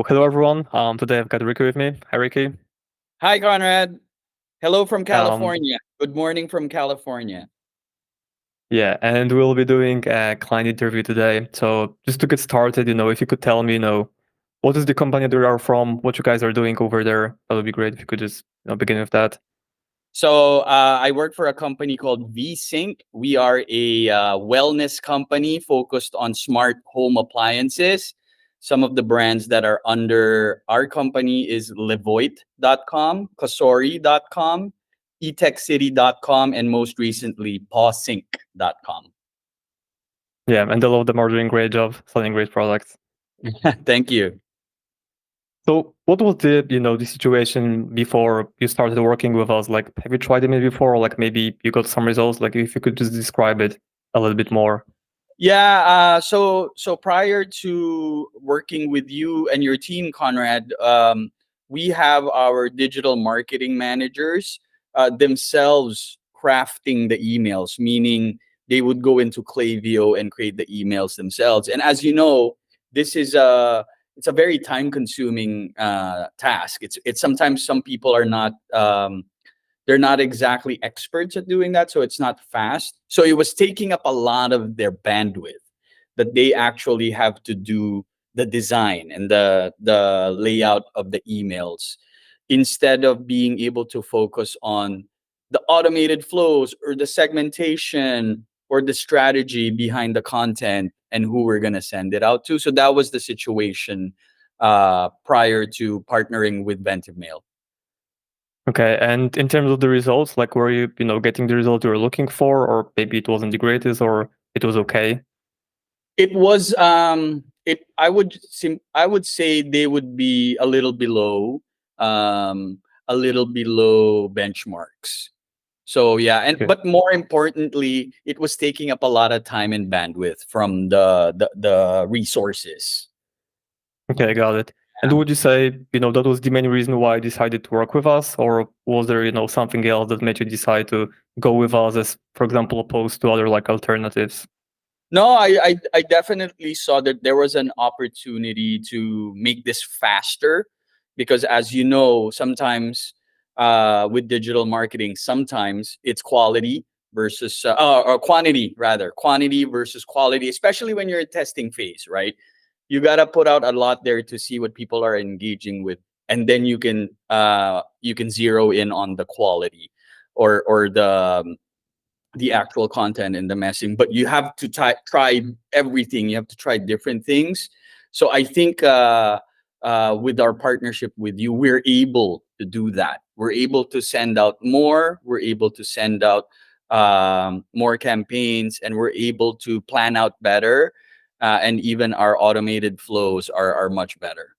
Hello everyone. Today I've got Ricky with me. Hi Ricky. Hi, Conrad. Hello from Um, California. Good morning from California. yeah, and we'll be doing a client interview today. So just to get started, if you could tell me, what is the company that you are from, what you guys are doing over there, that would be great if you could just, begin with that. I work for a company called VeSync. We are a wellness company focused on smart home appliances. Some of the brands that are under our company is Levoit.com, Kasori.com, etechcity.com, and most recently, pawsync.com. Yeah, and all of them are doing great job selling great products. Thank you. So what was the situation before you started working with us? Like, have you tried it maybe before, or like maybe you got some results? Like, if you could just describe it a little bit more. Yeah, so prior to working with you and your team, Conrad, we have our digital marketing managers themselves crafting the emails, meaning they would go into Klaviyo and create the emails themselves. And as you know, this is a it's a very time consuming task. It's sometimes some people are not they're not exactly experts at doing that, so it's not fast. So it was taking up a lot of their bandwidth that they actually have to do the design and the layout of the emails instead of being able to focus on the automated flows or the segmentation or the strategy behind the content and who we're going to send it out to. So that was the situation prior to partnering with Ventive Mail. Okay, and in terms of the results, like were you, getting the result you were looking for, or maybe it wasn't the greatest, or it was okay? It was I would say they would be um a little below benchmarks. So yeah, and Okay, but more importantly, it was taking up a lot of time and bandwidth from the resources. okay, I got it. And Yeah. would you say, that was the main reason why you decided to work with us, or was there, something else that made you decide to go with us as, for example, opposed to other like alternatives? No, I definitely saw that there was an opportunity to make this faster because as you know, sometimes with digital marketing, sometimes it's quality versus or quantity rather, quantity versus quality, especially when you're in testing phase, right? You got to put out a lot there to see what people are engaging with, and then you can zero in on the quality or the actual content and the messaging, but you have to try everything. You have to try different things. So I think with our partnership with you, we're able to do that. We're able to send out more. We're able to send out more campaigns, and we're able to plan out better. And even our automated flows are much better.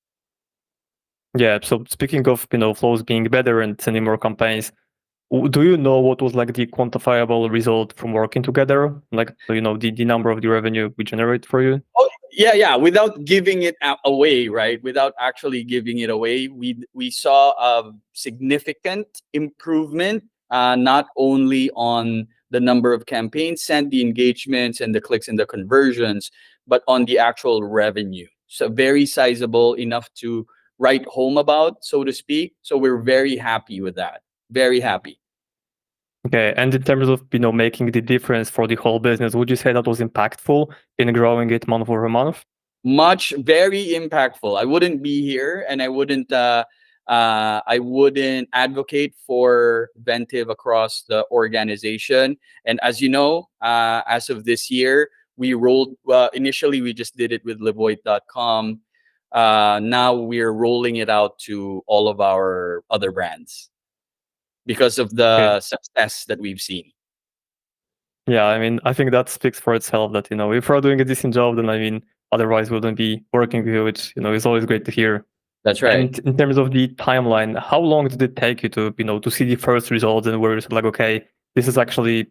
Yeah, so speaking of, flows being better and sending more campaigns, do you know what was like the quantifiable result from working together? Like, the number of the revenue we generate for you? Oh, yeah, yeah. Without giving it away, right? Without actually giving it away, we saw a significant improvement, not only on the number of campaigns sent, the engagements, and the clicks and the conversions, but on the actual revenue. So very sizable, enough to write home about, so to speak. So we're very happy with that. Very happy. Okay, and in terms of, making the difference for the whole business, would you say that was impactful in growing it month over month? Much, very impactful. I wouldn't be here, and I wouldn't advocate for Ventive across the organization. And as you know, as of this year, we rolled. Initially, we just did it with Levoit.com. Now we're rolling it out to all of our other brands because of Okay. the success that we've seen. Yeah, I mean, I think that speaks for itself that, if we're doing a decent job, then I mean, otherwise we wouldn't be working with you, which, is always great to hear. That's right. And in terms of the timeline, how long did it take you to, to see the first results and where it's like, okay, this is actually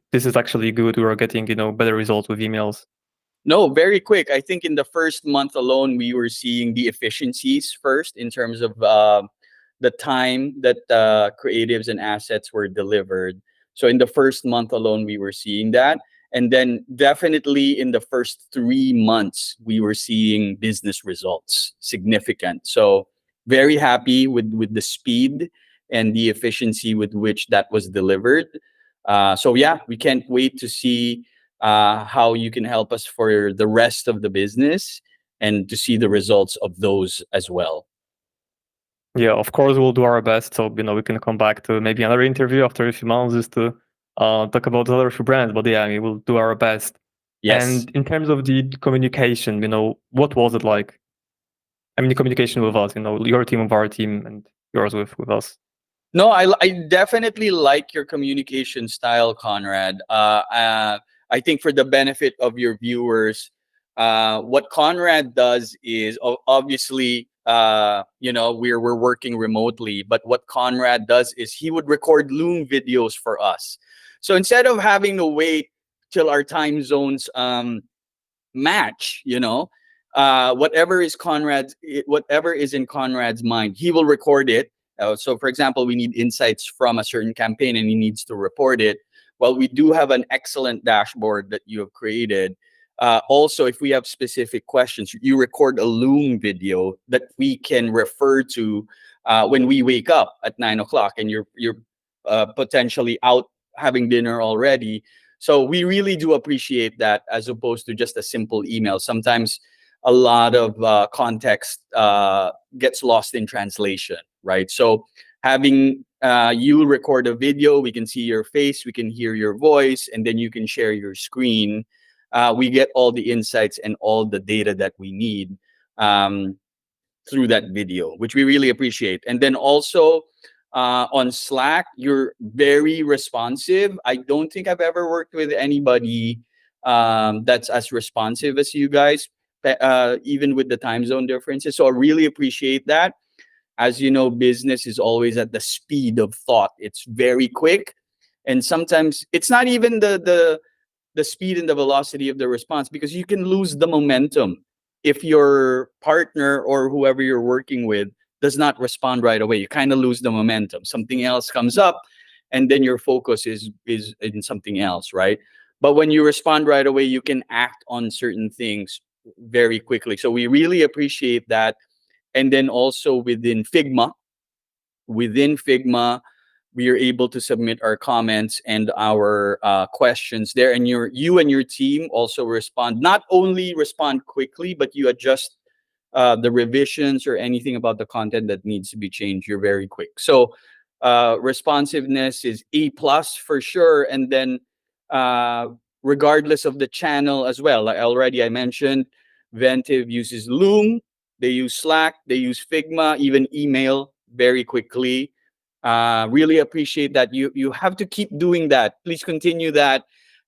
good. We are getting, better results with emails. No, very quick. I think in the first month alone, we were seeing the efficiencies first in terms of the time that creatives and assets were delivered. So in the first month alone, we were seeing that. And then definitely in the first 3 months, we were seeing business results significant. So very happy with the speed and the efficiency with which that was delivered. So yeah, we can't wait to see how you can help us for the rest of the business and to see the results of those as well. Yeah, of course we'll do our best. So we can come back to maybe another interview after a few months just to talk about the other few brands. But yeah, I mean we'll do our best. Yes. And in terms of the communication, what was it like? I mean, the communication with us, your team with our team and yours with us. No, I definitely like your communication style, Conrad. I think for the benefit of your viewers, what Conrad does is obviously, we're working remotely, but what Conrad does is he would record Loom videos for us. So instead of having to wait till our time zones match, whatever is in Conrad's mind, he will record it. So for example, we need insights from a certain campaign and he needs to report it. Well, we do have an excellent dashboard that you have created. Also, if we have specific questions, you record a Loom video that we can refer to when we wake up at 9 o'clock and you're potentially out having dinner already. So we really do appreciate that, as opposed to just a simple email. Sometimes a lot of context gets lost in translation, right? So having you record a video, we can see your face, we can hear your voice, and then you can share your screen. We get all the insights and all the data that we need through that video, which we really appreciate. And then also on Slack, you're very responsive. I don't think I've ever worked with anybody that's as responsive as you guys, even with the time zone differences. So I really appreciate that. As you know, business is always at the speed of thought. It's very quick, and sometimes it's not even the speed and the velocity of the response, because you can lose the momentum if your partner or whoever you're working with does not respond right away. You kind of lose the momentum. Something else comes up, and then your focus is in something else, right? But when you respond right away, you can act on certain things very quickly. So we really appreciate that. And then also within Figma, we are able to submit our comments and our questions there, and you and your team also respond. Not only respond quickly, but you adjust the revisions or anything about the content that needs to be changed. You're very quick. So responsiveness is A+ for sure. And then regardless of the channel as well, like already I mentioned, Ventive uses Loom, they use Slack, they use Figma, even email very quickly. Really appreciate that. You have to keep doing that. Please continue that.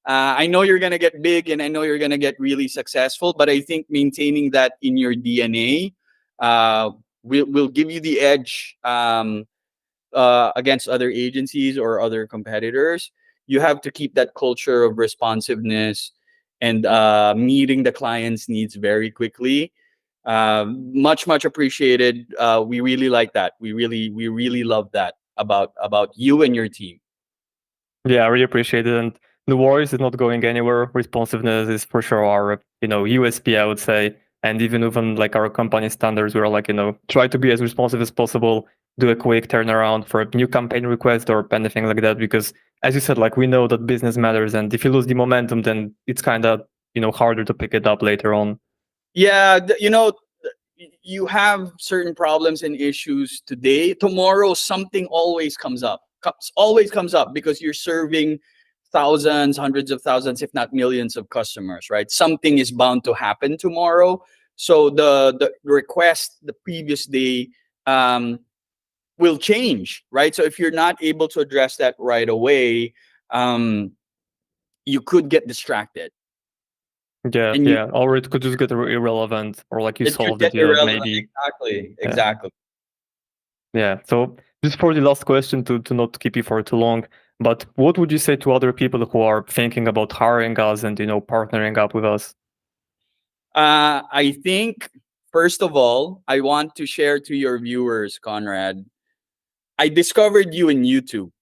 I know you're gonna get big, and I know you're gonna get really successful. But I think maintaining that in your DNA will give you the edge against other agencies or other competitors. You have to keep that culture of responsiveness and meeting the client's needs very quickly. Much appreciated. We really like that. We really love that about you and your team. Yeah, I really appreciate it. And the voice is not going anywhere. Responsiveness is for sure our, USP, I would say. And even like our company standards, we're like, try to be as responsive as possible, do a quick turnaround for a new campaign request or anything like that. Because as you said, like we know that business matters. And if you lose the momentum, then it's kind of, harder to pick it up later on. Yeah, you have certain problems and issues today. Tomorrow, something always comes up because you're serving thousands, hundreds of thousands, if not millions of customers, right? Something is bound to happen tomorrow. So the request the previous day will change, right? So if you're not able to address that right away, you could get distracted. Yeah, And yeah. Or it could just get irrelevant, or like you it could solved get it, irrelevant. maybe. Exactly. Yeah. Exactly. Yeah. So just for the last question to not keep you for too long, but what would you say to other people who are thinking about hiring us and partnering up with us? I think, first of all, I want to share to your viewers, Conrad, I discovered you in YouTube.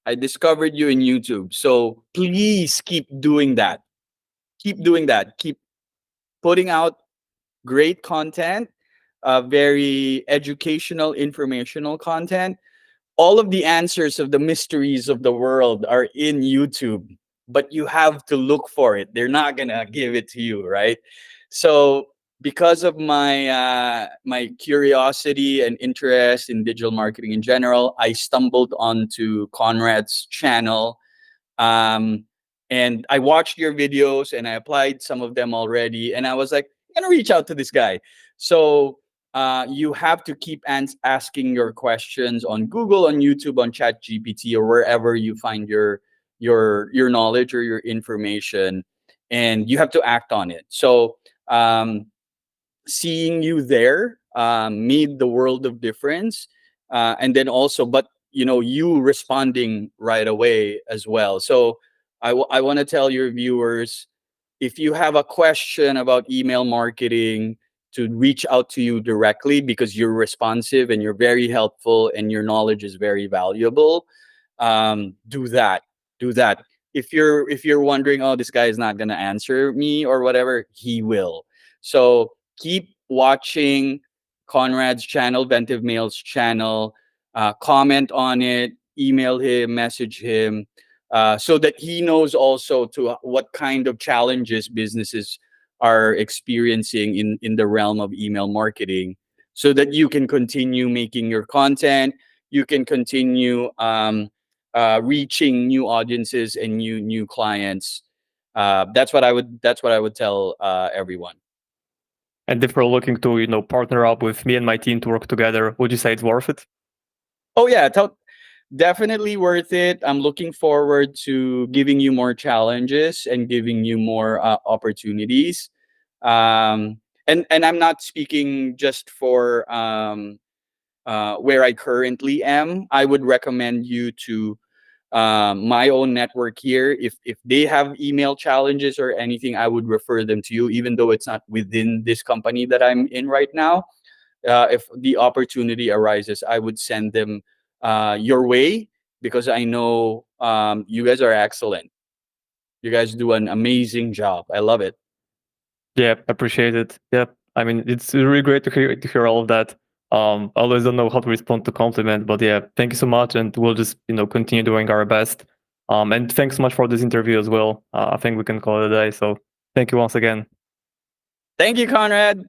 I discovered you in YouTube. So please keep doing that. Keep doing that. Keep putting out great content, very educational, informational content. All of the answers of the mysteries of the world are in YouTube, but you have to look for it. They're not gonna give it to you, right? So because of my curiosity and interest in digital marketing in general, I stumbled onto Conrad's channel, um, and I watched your videos and I applied some of them already. And I was like, I'm gonna reach out to this guy. So you have to keep asking your questions on Google, on YouTube, on Chat GPT, or wherever you find your knowledge or your information, and you have to act on it. So seeing you there made the world of difference, and then also, but you responding right away as well. So I want to tell your viewers, if you have a question about email marketing, to reach out to you directly, because you're responsive and you're very helpful and your knowledge is very valuable. Do that. Do that. If you're wondering, oh, this guy is not going to answer me or whatever, he will. So keep watching Conrad's channel, Ventive Mail's channel. Comment on it, email him, message him, so that he knows also to what kind of challenges businesses are experiencing in the realm of email marketing, so that you can continue making your content, you can continue reaching new audiences and new clients. That's what I would tell everyone. And if we're looking to, partner up with me and my team to work together, would you say it's worth it? Oh yeah, definitely worth it. I'm looking forward to giving you more challenges and giving you more opportunities. And I'm not speaking just for where I currently am. I would recommend you to my own network here. If they have email challenges or anything, I would refer them to you, even though it's not within this company that I'm in right now. If the opportunity arises, I would send them your way, because I know you guys are excellent. You guys do an amazing job. I love it. Yeah, appreciate it. Yeah, I mean, it's really great to hear all of that. I always don't know how to respond to compliment, but yeah, thank you so much, and we'll just continue doing our best. And thanks so much for this interview as well. I think we can call it a day. So thank you once again. Thank you, Conrad.